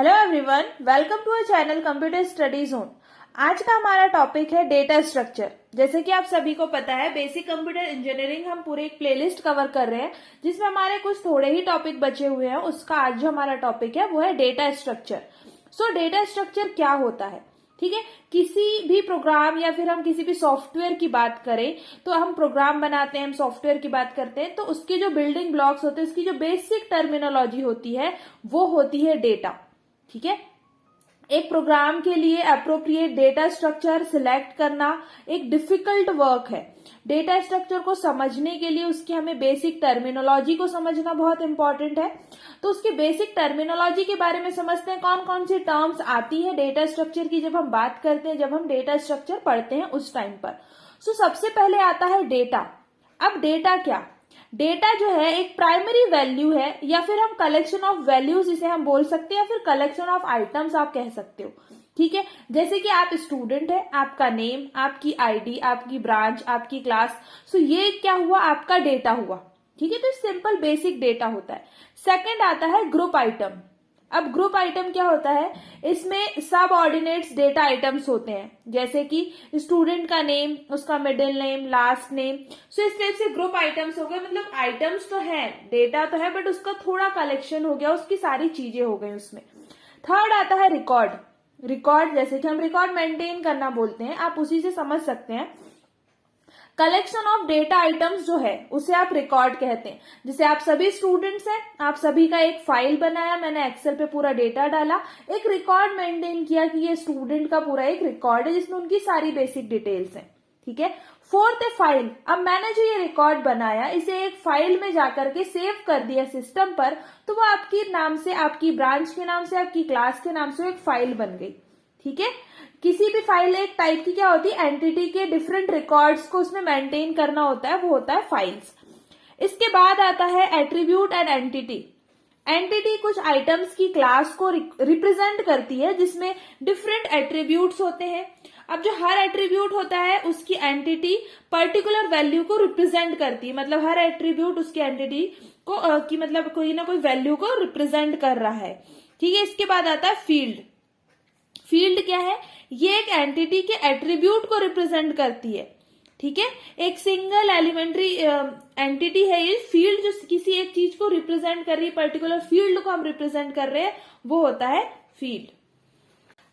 Hello everyone, welcome to our channel computer study zone. आज का हमारा टॉपिक है डेटा स्ट्रक्चर। जैसे कि आप सभी को पता है, बेसिक कंप्यूटर इंजीनियरिंग हम पूरे एक प्लेलिस्ट कवर कर रहे हैं जिसमें हमारे कुछ थोड़े ही टॉपिक बचे हुए हैं। उसका आज जो हमारा टॉपिक है वो है डेटा स्ट्रक्चर। सो डेटा स्ट्रक्चर क्या होता है, ठीक है। किसी भी प्रोग्राम या फिर हम किसी भी सॉफ्टवेयर की बात करें तो हम प्रोग्राम बनाते हैं, हम सॉफ्टवेयर की बात करते हैं तो उसके जो बिल्डिंग ब्लॉक्स होते हैं, उसकी जो बेसिक टर्मिनोलॉजी होती है वो होती है डेटा, ठीक है। एक प्रोग्राम के लिए अप्रोप्रिएट डेटा स्ट्रक्चर सिलेक्ट करना एक डिफिकल्ट वर्क है। डेटा स्ट्रक्चर को समझने के लिए उसकी हमें बेसिक टर्मिनोलॉजी को समझना बहुत इंपॉर्टेंट है। तो उसकी बेसिक टर्मिनोलॉजी के बारे में समझते हैं, कौन कौन सी टर्म्स आती है डेटा स्ट्रक्चर की जब हम बात करते हैं, जब हम डेटा स्ट्रक्चर पढ़ते हैं उस टाइम पर। सो सबसे पहले आता है डेटा। अब डेटा क्या, डेटा जो है एक प्राइमरी वैल्यू है या फिर हम कलेक्शन ऑफ वैल्यूज इसे हम बोल सकते हैं या फिर कलेक्शन ऑफ आइटम्स आप कह सकते हो, ठीक है। जैसे कि आप स्टूडेंट है, आपका नेम, आपकी आईडी, आपकी ब्रांच, आपकी क्लास, सो ये क्या हुआ, आपका डेटा हुआ, ठीक है। तो सिंपल बेसिक डेटा होता है। सेकंड आता है ग्रुप आइटम। अब ग्रुप आइटम क्या होता है, इसमें सब ऑर्डिनेट्स डेटा आइटम्स होते हैं, जैसे कि स्टूडेंट का नेम, उसका मिडिल नेम, लास्ट नेम। सो इस टाइप से ग्रुप आइटम्स हो गए। मतलब आइटम्स तो है, डेटा तो है, बट उसका थोड़ा कलेक्शन हो गया, उसकी सारी चीजें हो गई उसमें। थर्ड आता है रिकॉर्ड। रिकॉर्ड जैसे कि हम रिकॉर्ड मेंटेन करना बोलते हैं, आप उसी से समझ सकते हैं। कलेक्शन ऑफ डेटा आइटम्स जो है उसे आप रिकॉर्ड कहते हैं। जैसे आप सभी स्टूडेंट्स हैं, आप सभी का एक फाइल बनाया, मैंने एक्सेल पे पूरा डेटा डाला, एक रिकॉर्ड मेंटेन किया कि ये स्टूडेंट का पूरा एक रिकॉर्ड है जिसमें उनकी सारी बेसिक डिटेल्स हैं, ठीक है। फोर्थ है फाइल। अब मैंने जो ये रिकॉर्ड बनाया इसे एक फाइल में जाकर के सेव कर दिया सिस्टम पर, तो वो आपके नाम से, आपकी ब्रांच के नाम से, आपकी क्लास के नाम से एक फाइल बन गई, ठीक है। किसी भी फाइल एक टाइप की क्या होती है, एंटिटी के डिफरेंट रिकॉर्ड्स को उसमें मेंटेन करना होता है, वो होता है फाइल्स। इसके बाद आता है एट्रीब्यूट एंड एंटिटी। एंटिटी कुछ आइटम्स की क्लास को रिप्रेजेंट करती है जिसमें डिफरेंट एट्रीब्यूट्स होते हैं। अब जो हर एट्रीब्यूट होता है उसकी एंटिटी पर्टिकुलर वैल्यू को रिप्रेजेंट करती है। मतलब हर एट्रीब्यूट उसकी एंटिटी को की मतलब कोई ना कोई वैल्यू को रिप्रेजेंट कर रहा है, ठीक है। इसके बाद आता है फील्ड। फील्ड क्या है, ये एक एंटिटी के एट्रीब्यूट को रिप्रेजेंट करती है, ठीक है। एक सिंगल एलिमेंट्री एंटिटी है ये फील्ड, जो किसी एक चीज को रिप्रेजेंट कर रही है, पर्टिकुलर फील्ड को हम रिप्रेजेंट कर रहे हैं, वो होता है फील्ड।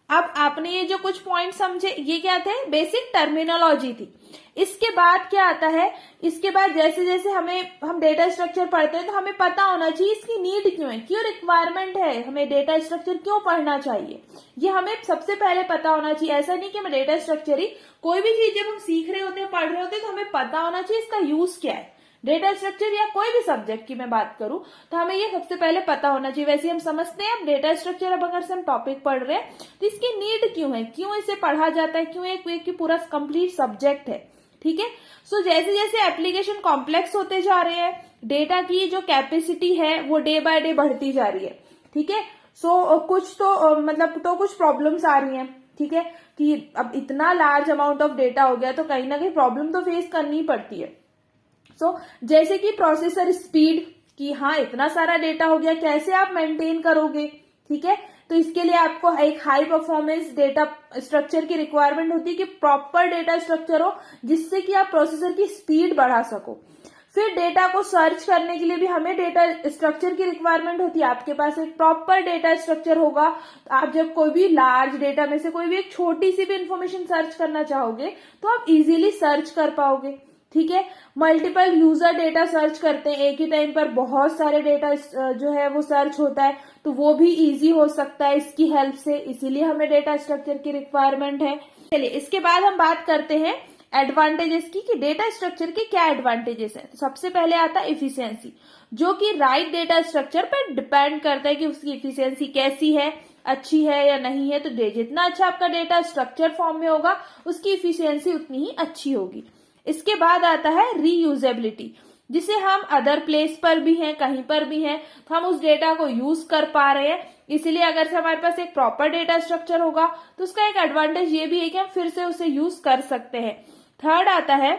अब आपने ये जो कुछ पॉइंट समझे, ये क्या थे, बेसिक टर्मिनोलॉजी थी। इसके बाद क्या आता है, इसके बाद जैसे जैसे हम डेटा स्ट्रक्चर पढ़ते हैं तो हमें पता होना चाहिए इसकी नीड क्यों है, क्यों रिक्वायरमेंट है, हमें डेटा स्ट्रक्चर क्यों पढ़ना चाहिए, ये हमें सबसे पहले पता होना चाहिए। ऐसा नहीं कि हमें डेटा स्ट्रक्चर ही, कोई भी चीज जब हम सीख रहे होते हैं, पढ़ रहे होते हैं, तो हमें पता होना चाहिए इसका यूज क्या है। डेटा स्ट्रक्चर या कोई भी सब्जेक्ट की मैं बात करूं तो हमें ये सबसे पहले पता होना चाहिए। वैसे हम समझते हैं, अब डेटा स्ट्रक्चर अब अगर से हम टॉपिक पढ़ रहे हैं तो इसकी नीड क्यों है, क्यों इसे पढ़ा जाता है, क्यों एक पूरा कंप्लीट सब्जेक्ट है, ठीक है। सो जैसे जैसे एप्लीकेशन कॉम्प्लेक्स होते जा रहे हैं, डेटा की जो कैपेसिटी है वो डे बाय डे बढ़ती जा रही है, ठीक है। सो कुछ तो कुछ प्रॉब्लम्स आ रही हैं, ठीक है, कि अब इतना लार्ज अमाउंट ऑफ डेटा हो गया तो कहीं ना कहीं प्रॉब्लम तो फेस करनी ही पड़ती है। जैसे कि प्रोसेसर स्पीड, कि हाँ इतना सारा डेटा हो गया, कैसे आप मेंटेन करोगे, ठीक है। तो इसके लिए आपको एक हाई परफॉर्मेंस डेटा स्ट्रक्चर की रिक्वायरमेंट होती है कि प्रॉपर डेटा स्ट्रक्चर हो जिससे कि आप प्रोसेसर की स्पीड बढ़ा सको। फिर डेटा को सर्च करने के लिए भी हमें डेटा स्ट्रक्चर की रिक्वायरमेंट होती है। आपके पास एक प्रॉपर डेटा स्ट्रक्चर होगा तो आप जब कोई भी लार्ज डेटा में से कोई भी एक छोटी सी भी इंफॉर्मेशन सर्च करना चाहोगे तो आप इजीली सर्च कर पाओगे, ठीक है। मल्टीपल यूजर डेटा सर्च करते हैं, एक ही टाइम पर बहुत सारे डेटा जो है वो सर्च होता है, तो वो भी इजी हो सकता है इसकी हेल्प से, इसीलिए हमें डेटा स्ट्रक्चर की रिक्वायरमेंट है। चलिए इसके बाद हम बात करते हैं एडवांटेजेस की, कि डेटा स्ट्रक्चर के क्या एडवांटेजेस हैं। तो सबसे पहले आता है इफिशियंसी, जो कि राइट डेटा स्ट्रक्चर पर डिपेंड करता है कि उसकी इफिशियंसी कैसी है, अच्छी है या नहीं है। तो जितना अच्छा आपका डेटा स्ट्रक्चर फॉर्म में होगा उसकी इफिशियंसी उतनी ही अच्छी होगी। इसके बाद आता है रीयूजेबिलिटी, जिसे हम अदर प्लेस पर भी हैं, कहीं पर भी हैं, तो हम उस डेटा को यूज कर पा रहे हैं। इसीलिए अगर से हमारे पास एक प्रॉपर डेटा स्ट्रक्चर होगा तो उसका एक एडवांटेज ये भी है कि हम फिर से उसे यूज कर सकते हैं। थर्ड आता है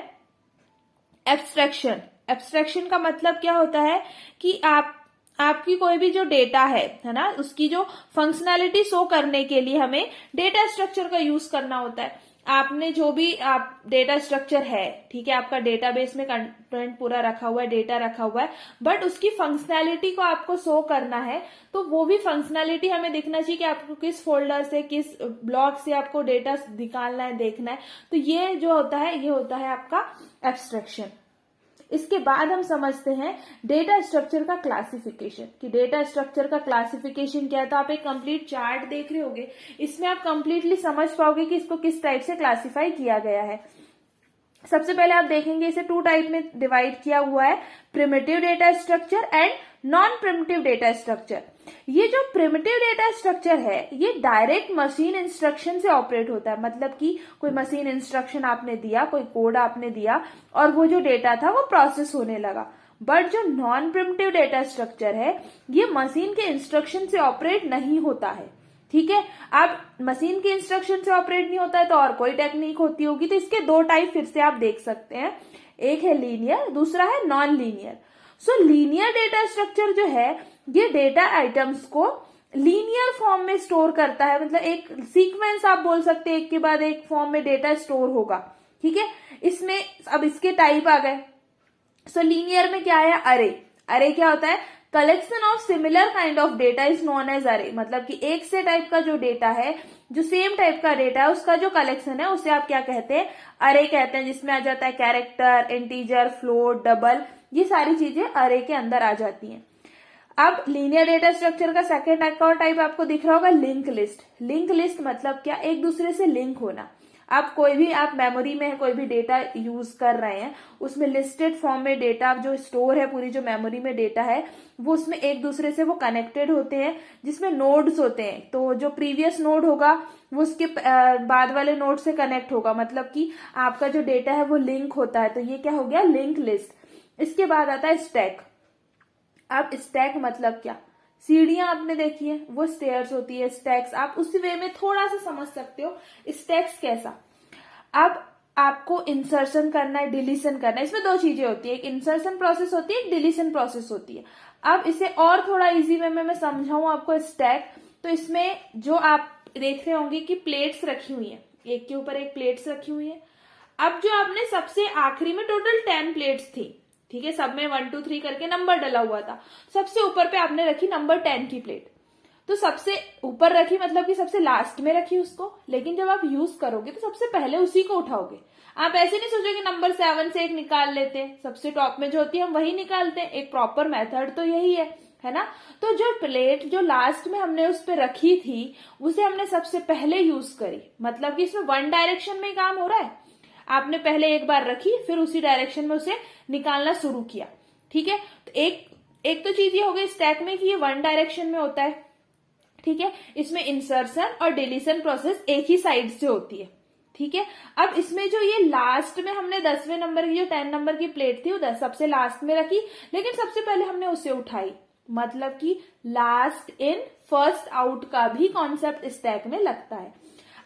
एब्स्ट्रैक्शन। एब्स्ट्रैक्शन का मतलब क्या होता है कि आप आपकी कोई भी जो डेटा है ना, उसकी जो फंक्शनैलिटी शो करने के लिए हमें डेटा स्ट्रक्चर का यूज करना होता है। आपने जो भी आप डेटा स्ट्रक्चर है, ठीक है, आपका डेटाबेस में कंटेंट पूरा रखा हुआ है, डेटा रखा हुआ है, बट उसकी फंक्शनैलिटी को आपको शो करना है, तो वो भी फंक्शनैलिटी हमें दिखना चाहिए कि आपको किस फोल्डर से, किस ब्लॉक से आपको डेटा निकालना है, देखना है। तो ये जो होता है, ये होता है आपका एब्स्ट्रैक्शन। इसके बाद हम समझते हैं डेटा स्ट्रक्चर का क्लासिफिकेशन, कि डेटा स्ट्रक्चर का क्लासिफिकेशन क्या है। तो आप एक कंप्लीट चार्ट देख रहे होगे, इसमें आप कंप्लीटली समझ पाओगे कि इसको किस टाइप से क्लासिफाई किया गया है। सबसे पहले आप देखेंगे इसे 2 टाइप में डिवाइड किया हुआ है, primitive data structure and non primitive data structure. ये जो प्रिमिटिव डेटा स्ट्रक्चर है, ये डायरेक्ट मशीन इंस्ट्रक्शन से ऑपरेट होता है। मतलब कि कोई मशीन इंस्ट्रक्शन आपने दिया, कोई कोड आपने दिया, और वो जो डेटा था वो प्रोसेस होने लगा। बट जो नॉन प्रिमिटिव डेटा स्ट्रक्चर है, ये मशीन के इंस्ट्रक्शन से ऑपरेट नहीं होता है। ठीक है, अब मशीन के इंस्ट्रक्शन से ऑपरेट नहीं होता है तो और कोई टेक्निक होती होगी। तो इसके 2 टाइप फिर से आप देख सकते हैं, एक है लीनियर, दूसरा है नॉन लीनियर। सो लीनियर डेटा स्ट्रक्चर जो है, ये डेटा आइटम्स को लीनियर फॉर्म में स्टोर करता है। मतलब एक सीक्वेंस आप बोल सकते हैं, एक के बाद एक फॉर्म में डेटा स्टोर होगा। ठीक है, इसमें अब इसके टाइप आ गए। सो लीनियर में क्या है, अरे। अरे क्या होता है, collection of similar kind of data is known as अरे। मतलब कि एक से टाइप का जो डेटा है, जो सेम टाइप का डेटा है, उसका जो कलेक्शन है उसे आप क्या कहते हैं, अरे कहते हैं। जिसमें आ जाता है कैरेक्टर, इंटीजर, फ्लोट, डबल, ये सारी चीजें अरे के अंदर आ जाती हैं। अब लीनियर डेटा स्ट्रक्चर का सेकेंड और टाइप आपको दिख रहा होगा, लिंक लिस्ट। लिंक लिस्ट मतलब क्या, एक दूसरे से लिंक होना। आप कोई भी, आप मेमोरी में कोई भी डेटा यूज कर रहे हैं, उसमें लिस्टेड फॉर्म में डेटा जो स्टोर है, पूरी जो मेमोरी में डेटा है, वो उसमें एक दूसरे से वो कनेक्टेड होते हैं, जिसमें नोड्स होते हैं। तो जो प्रीवियस नोड होगा वो उसके बाद वाले नोड से कनेक्ट होगा। मतलब कि आपका जो डेटा है वो लिंक होता है। तो ये क्या हो गया, लिंक लिस्ट। इसके बाद आता है स्टैक। अब स्टैक मतलब क्या, सीढ़ियां आपने देखी है, वो स्टेयर्स होती है। स्टैक्स आप उसी वे में थोड़ा सा समझ सकते हो, स्टैक्स कैसा। अब आपको इंसर्शन करना है, डिलीशन करना है। इसमें 2 चीजें होती है, एक इंसर्शन प्रोसेस होती है, एक डिलीशन प्रोसेस होती है। अब इसे और थोड़ा इजी वे में मैं समझाऊं आपको स्टैक, तो इसमें जो आप देख रहे होंगे कि प्लेट्स रखी हुई है, एक के ऊपर एक प्लेट्स रखी हुई है। अब जो आपने सबसे आखिरी में टोटल 10 प्लेट्स थी, ठीक है, सब में 1 2 3 करके नंबर डला हुआ था। सबसे ऊपर पे आपने रखी नंबर 10 की प्लेट। तो सबसे ऊपर रखी मतलब कि सबसे लास्ट में रखी उसको, लेकिन जब आप यूज करोगे तो सबसे पहले उसी को उठाओगे। आप ऐसे नहीं सोचोगे नंबर 7 से एक निकाल लेते हैं, सबसे टॉप में जो होती है हम वही निकालते हैं। एक प्रॉपर मेथड तो यही है ना। तो जो प्लेट जो लास्ट में हमने उस पर रखी थी, उसे हमने सबसे पहले यूज करी। मतलब कि इसमें 1 डायरेक्शन में काम हो रहा है। आपने पहले एक बार रखी, फिर उसी डायरेक्शन में उसे निकालना शुरू किया। ठीक है, तो एक तो चीज ये हो गई स्टैक में कि ये 1 डायरेक्शन में होता है। ठीक है, इसमें इंसर्शन और डिलीशन प्रोसेस एक ही साइड से होती है। ठीक है, अब इसमें जो ये लास्ट में हमने 10वें नंबर की जो 10 नंबर की प्लेट थी, वो सबसे लास्ट में रखी, लेकिन सबसे पहले हमने उसे उठाई। मतलब कि लास्ट इन फर्स्ट आउट का भी कॉन्सेप्ट स्टैक में लगता है।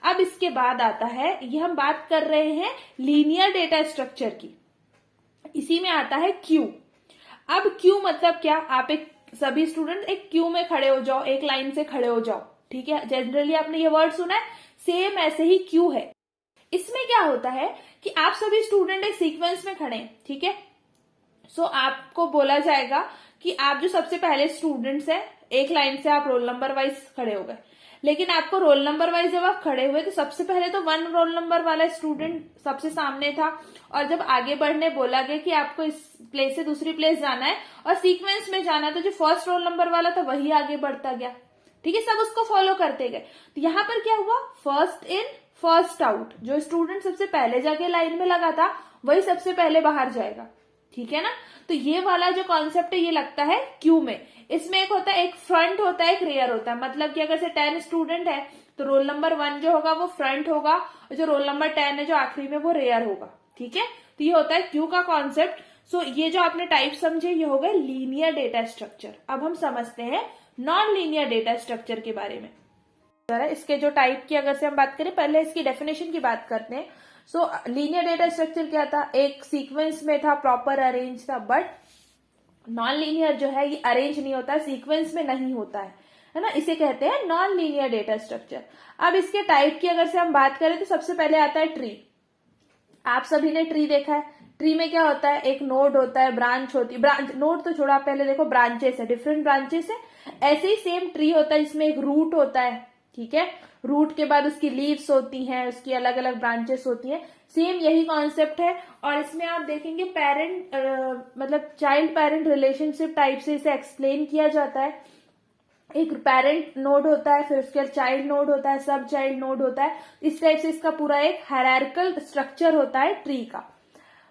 अब इसके बाद आता है, ये हम बात कर रहे हैं लीनियर डेटा स्ट्रक्चर की, इसी में आता है क्यू। अब क्यू मतलब क्या, आप एक सभी स्टूडेंट एक क्यू में खड़े हो जाओ, एक लाइन से खड़े हो जाओ। ठीक है, जनरली आपने ये वर्ड सुना है, सेम ऐसे ही क्यू है। इसमें क्या होता है कि आप सभी स्टूडेंट एक सीक्वेंस में खड़े हैं। ठीक है, सो आपको बोला जाएगा कि आप जो सबसे पहले स्टूडेंट्स हैं, एक लाइन से आप रोल नंबर वाइज खड़े हो गए। लेकिन आपको रोल नंबर वाइज जब आप खड़े हुए तो सबसे पहले तो 1 रोल नंबर वाला स्टूडेंट सबसे सामने था, और जब आगे बढ़ने बोला गया कि आपको इस प्लेस से दूसरी प्लेस जाना है और सीक्वेंस में जाना है, तो जो फर्स्ट रोल नंबर वाला था वही आगे बढ़ता गया। ठीक है, सब उसको फॉलो करते गए। तो यहाँ पर क्या हुआ, फर्स्ट इन फर्स्ट आउट। जो स्टूडेंट सबसे पहले जाके लाइन में लगा था वही सबसे पहले बाहर जाएगा। ठीक है ना, तो ये वाला जो कॉन्सेप्ट है ये लगता है क्यू में। इसमें एक होता है, एक फ्रंट होता है, एक रेयर होता है। मतलब कि अगर से 10 स्टूडेंट है तो रोल नंबर 1 जो होगा वो फ्रंट होगा, और जो रोल नंबर 10 है जो आखिरी में वो रेयर होगा। ठीक है, तो ये होता है क्यू का कॉन्सेप्ट। सो ये जो आपने टाइप समझे ये हो गए लीनियर डेटा स्ट्रक्चर। अब हम समझते हैं नॉन लीनियर डेटा स्ट्रक्चर के बारे में। इसके जो टाइप की अगर से हम बात करें, पहले इसकी डेफिनेशन की बात करते हैं। लीनियर डेटा स्ट्रक्चर क्या था, एक सीक्वेंस में था, प्रॉपर अरेंज था, बट नॉन लीनियर जो है ये अरेंज नहीं होता, सीक्वेंस में नहीं होता है ना, इसे कहते हैं नॉन लीनियर डेटा स्ट्रक्चर। अब इसके टाइप की अगर से हम बात करें तो सबसे पहले आता है ट्री। आप सभी ने ट्री देखा है। ट्री में क्या होता है, एक नोड होता है, ब्रांच होती है, ब्रांच नोड तो छोड़ा, आप पहले देखो ब्रांचेस है, डिफरेंट ब्रांचेस है। ऐसे ही सेम ट्री होता है जिसमें एक रूट होता है, ठीक है। रूट के बाद उसकी लीव्स होती हैं, उसकी अलग अलग ब्रांचेस होती हैं। सेम यही कॉन्सेप्ट है। और इसमें आप देखेंगे पेरेंट मतलब चाइल्ड पेरेंट रिलेशनशिप टाइप से इसे एक्सप्लेन किया जाता है। एक पेरेंट नोड होता है, फिर उसके बाद चाइल्ड नोड होता है, सब चाइल्ड नोड होता है। इस टाइप से इसका पूरा एक हायरार्किकल स्ट्रक्चर होता है ट्री का।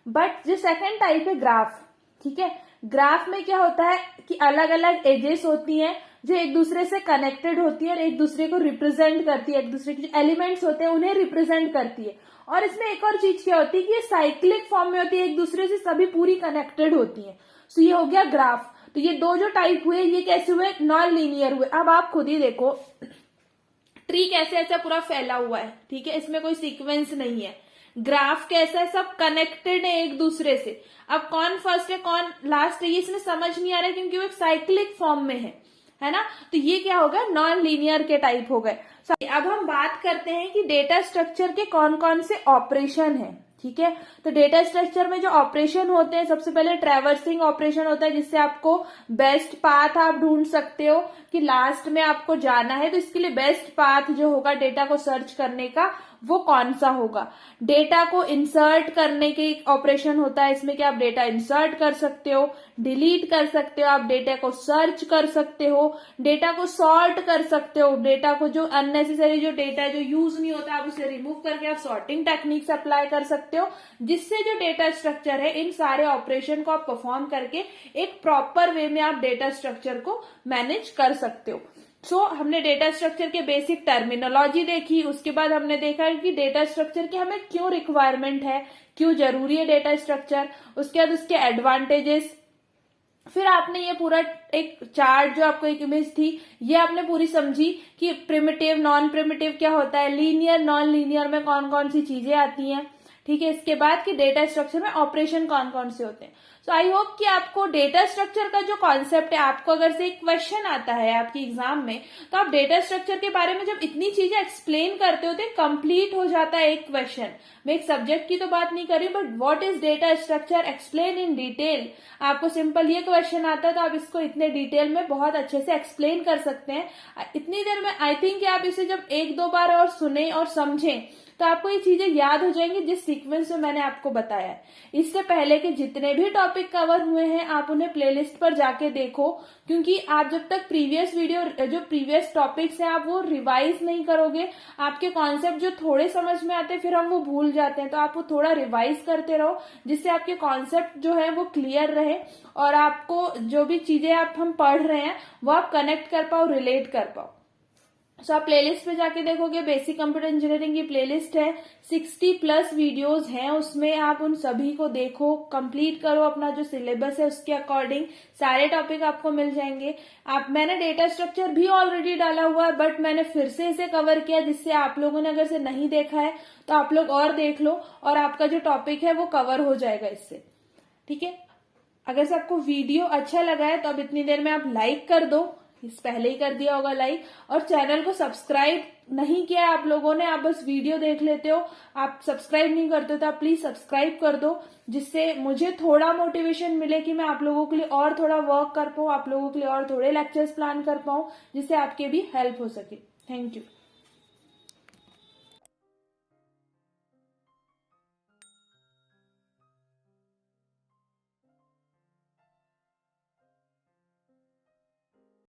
बट जो सेकंड टाइप है ग्राफ, ठीक है। ग्राफ में क्या होता है कि अलग अलग एजेस होती हैं जो एक दूसरे से कनेक्टेड होती है और एक दूसरे को रिप्रेजेंट करती है, एक दूसरे के जो एलिमेंट्स होते हैं उन्हें रिप्रेजेंट करती है। और इसमें एक और चीज क्या होती है कि ये साइक्लिक फॉर्म में होती है, एक दूसरे से सभी पूरी कनेक्टेड होती है। सो ये हो गया ग्राफ। तो ये दो जो टाइप हुए ये कैसे हुए, नॉन लीनियर हुए। अब आप खुद ही देखो ट्री कैसे ऐसा पूरा फैला हुआ है, ठीक है, इसमें कोई सीक्वेंस नहीं है। ग्राफ कैसा है, सब कनेक्टेड है एक दूसरे से। अब कौन फर्स्ट है कौन लास्ट है ये इसमें समझ नहीं आ रहा है क्योंकि वो एक साइक्लिक फॉर्म में है ना। तो ये क्या हो गया, नॉन लीनियर के टाइप हो गए। अब हम बात करते हैं कि डेटा स्ट्रक्चर के कौन कौन से ऑपरेशन है, ठीक है। तो डेटा स्ट्रक्चर में जो ऑपरेशन होते हैं, सबसे पहले ट्रैवर्सिंग ऑपरेशन होता है जिससे आपको बेस्ट पाथ आप ढूंढ सकते हो कि लास्ट में आपको जाना है तो इसके लिए बेस्ट पाथ जो होगा डेटा को सर्च करने का वो कौन सा होगा। डेटा को इंसर्ट करने के ऑपरेशन होता है, इसमें कि आप डेटा इंसर्ट कर सकते हो, डिलीट कर सकते हो, आप डेटा को सर्च कर सकते हो, डेटा को सॉर्ट कर सकते हो, डेटा को जो अननेसेसरी जो डेटा है जो यूज नहीं होता आप उसे रिमूव करके आप सॉर्टिंग टेक्निक्स अप्लाई कर सकते हो, जिससे जो डेटा स्ट्रक्चर है इन सारे ऑपरेशन को आप परफॉर्म करके एक प्रॉपर वे में आप डेटा स्ट्रक्चर को मैनेज कर सकते हो। हमने डेटा स्ट्रक्चर के बेसिक टर्मिनोलॉजी देखी, उसके बाद हमने देखा कि डेटा स्ट्रक्चर की हमें क्यों रिक्वायरमेंट है, क्यों जरूरी है डेटा स्ट्रक्चर, उसके बाद उसके एडवांटेजेस। फिर आपने ये पूरा एक चार्ट जो आपको एक इमेज थी ये आपने पूरी समझी कि प्रिमिटिव नॉन प्रिमिटिव क्या होता है, लीनियर नॉन लीनियर में कौन कौन सी चीजें आती हैं, ठीक है। इसके बाद कि डेटा स्ट्रक्चर में ऑपरेशन कौन कौन से होते हैं। सो आई होप कि आपको डेटा स्ट्रक्चर का जो कॉन्सेप्ट है, आपको अगर से एक क्वेश्चन आता है आपकी एग्जाम में तो आप डेटा स्ट्रक्चर के बारे में जब इतनी चीजें एक्सप्लेन करते हो तो कंप्लीट हो जाता है एक क्वेश्चन। मैं एक सब्जेक्ट की तो बात नहीं कर रही but what is data structure explain in detail. आपको सिंपल ये क्वेश्चन आता है तो आप इसको इतने डिटेल में बहुत अच्छे से एक्सप्लेन कर सकते हैं इतनी देर में। आई थिंक आप इसे जब एक दो बार और सुने और समझें तो आपको ये चीजें याद हो जाएंगी जिस सीक्वेंस में मैंने आपको बताया है। इससे पहले के जितने भी टॉपिक कवर हुए हैं आप उन्हें प्लेलिस्ट पर जाके देखो, क्योंकि आप जब तक प्रीवियस वीडियो जो प्रीवियस टॉपिक्स हैं आप वो रिवाइज नहीं करोगे, आपके कॉन्सेप्ट जो थोड़े समझ में आते हैं फिर हम वो भूल जाते हैं। तो आप वो थोड़ा रिवाइज करते रहो जिससे आपके कॉन्सेप्ट जो है वो क्लियर रहे और आपको जो भी चीजें हम पढ़ रहे हैं वो आप कनेक्ट कर पाओ, रिलेट कर पाओ। आप प्लेलिस्ट पे जाके देखोगे बेसिक कंप्यूटर इंजीनियरिंग की प्लेलिस्ट है, 60+ वीडियोस हैं उसमें, आप उन सभी को देखो, कंप्लीट करो, अपना जो सिलेबस है उसके अकॉर्डिंग सारे टॉपिक आपको मिल जाएंगे। मैंने डेटा स्ट्रक्चर भी ऑलरेडी डाला हुआ है बट मैंने फिर से इसे कवर किया जिससे आप लोगों ने अगर से नहीं देखा है तो आप लोग और देख लो और आपका जो टॉपिक है वो कवर हो जाएगा इससे, ठीक है। अगर से आपको वीडियो अच्छा लगा है तो अब इतनी देर में आप लाइक कर दो, इस पहले ही कर दिया होगा लाइक, और चैनल को सब्सक्राइब नहीं किया आप लोगों ने, आप बस वीडियो देख लेते हो, आप सब्सक्राइब नहीं करते हो तो आप प्लीज सब्सक्राइब कर दो जिससे मुझे थोड़ा मोटिवेशन मिले कि मैं आप लोगों के लिए और थोड़ा वर्क कर पाऊँ, आप लोगों के लिए और थोड़े लेक्चर्स प्लान कर पाऊँ जिससे आपके भी हेल्प हो सके। Thank you.